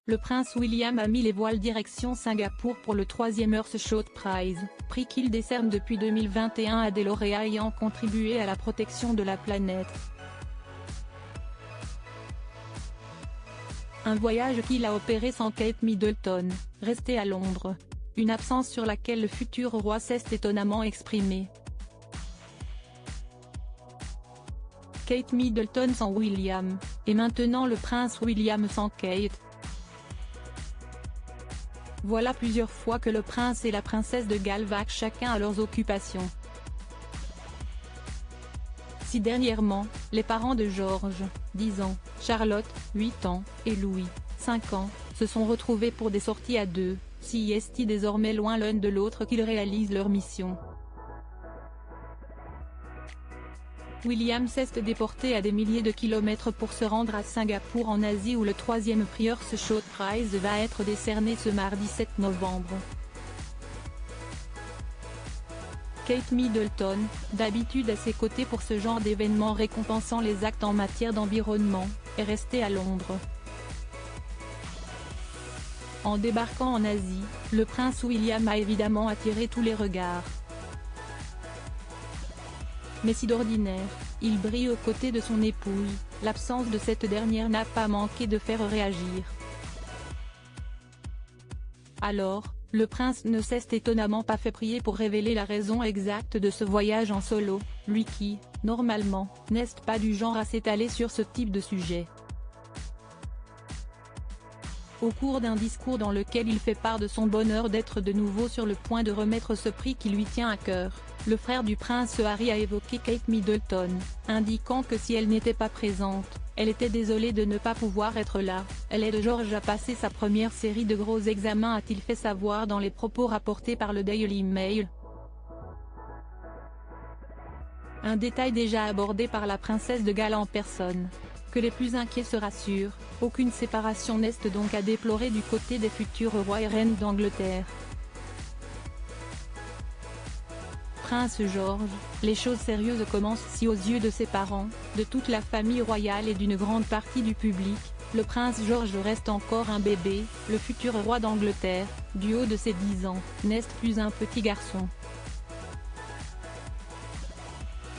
Le prince William a mis les voiles direction Singapour pour le 3e Earthshot Prize, prix qu'il décerne depuis 2021 à des lauréats ayant contribué à la protection de la planète. Un voyage qu'il a opéré sans Kate Middleton, restée à Londres. Une absence sur laquelle le futur roi s'est étonnamment exprimé. Kate Middleton sans William, et maintenant le prince William sans Kate. Voilà plusieurs fois que le prince et la princesse de Galles vaquent chacun à leurs occupations. Si dernièrement, les parents de George, 10 ans, Charlotte, 8 ans, et Louis, 5 ans, se sont retrouvés pour des sorties à deux, si est désormais loin l'un de l'autre qu'ils réalisent leur mission. William s'est déporté à des milliers de kilomètres pour se rendre à Singapour en Asie où le 3e prix Earthshot Prize va être décerné ce mardi 7 novembre. Kate Middleton, d'habitude à ses côtés pour ce genre d'événements récompensant les actes en matière d'environnement, est restée à Londres. En débarquant en Asie, le prince William a évidemment attiré tous les regards. Mais si d'ordinaire, il brille aux côtés de son épouse, l'absence de cette dernière n'a pas manqué de faire réagir. Alors, le prince ne s'est étonnamment pas fait prier pour révéler la raison exacte de ce voyage en solo, lui qui, normalement, n'est pas du genre à s'étaler sur ce type de sujet. Au cours d'un discours dans lequel il fait part de son bonheur d'être de nouveau sur le point de remettre ce prix qui lui tient à cœur, le frère du prince Harry a évoqué Kate Middleton, indiquant que si elle n'était pas présente, elle était désolée de ne pas pouvoir être là. Elle aide George à passer sa première série de gros examens, a-t-il fait savoir dans les propos rapportés par le Daily Mail. Un détail déjà abordé par la princesse de Galles en personne. Que les plus inquiets se rassurent, aucune séparation n'est donc à déplorer du côté des futurs rois et reines d'Angleterre. Prince George, les choses sérieuses commencent si aux yeux de ses parents, de toute la famille royale et d'une grande partie du public, le prince George reste encore un bébé, le futur roi d'Angleterre, du haut de ses 10 ans, n'est plus un petit garçon.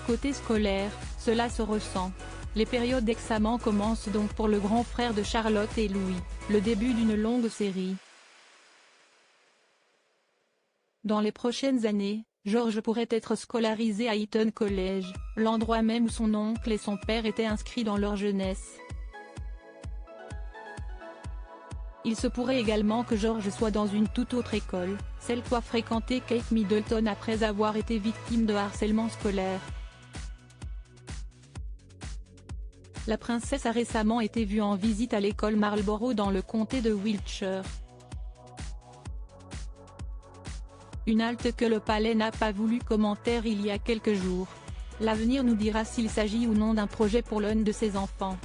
Côté scolaire, cela se ressent. Les périodes d'examen commencent donc pour le grand frère de Charlotte et Louis, le début d'une longue série. Dans les prochaines années, George pourrait être scolarisé à Eton College, l'endroit même où son oncle et son père étaient inscrits dans leur jeunesse. Il se pourrait également que George soit dans une toute autre école, celle qu'a fréquentée Kate Middleton après avoir été victime de harcèlement scolaire. La princesse a récemment été vue en visite à l'école Marlborough dans le comté de Wiltshire. Une halte que le palais n'a pas voulu commenter il y a quelques jours. L'avenir nous dira s'il s'agit ou non d'un projet pour l'un de ses enfants.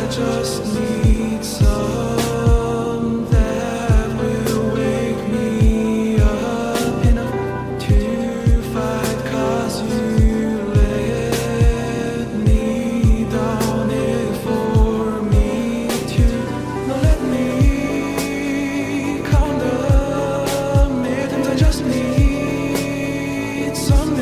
Just need some that will wake me up enough to fight, 'cause you let me down it for me to not let me count the minutes. I just need some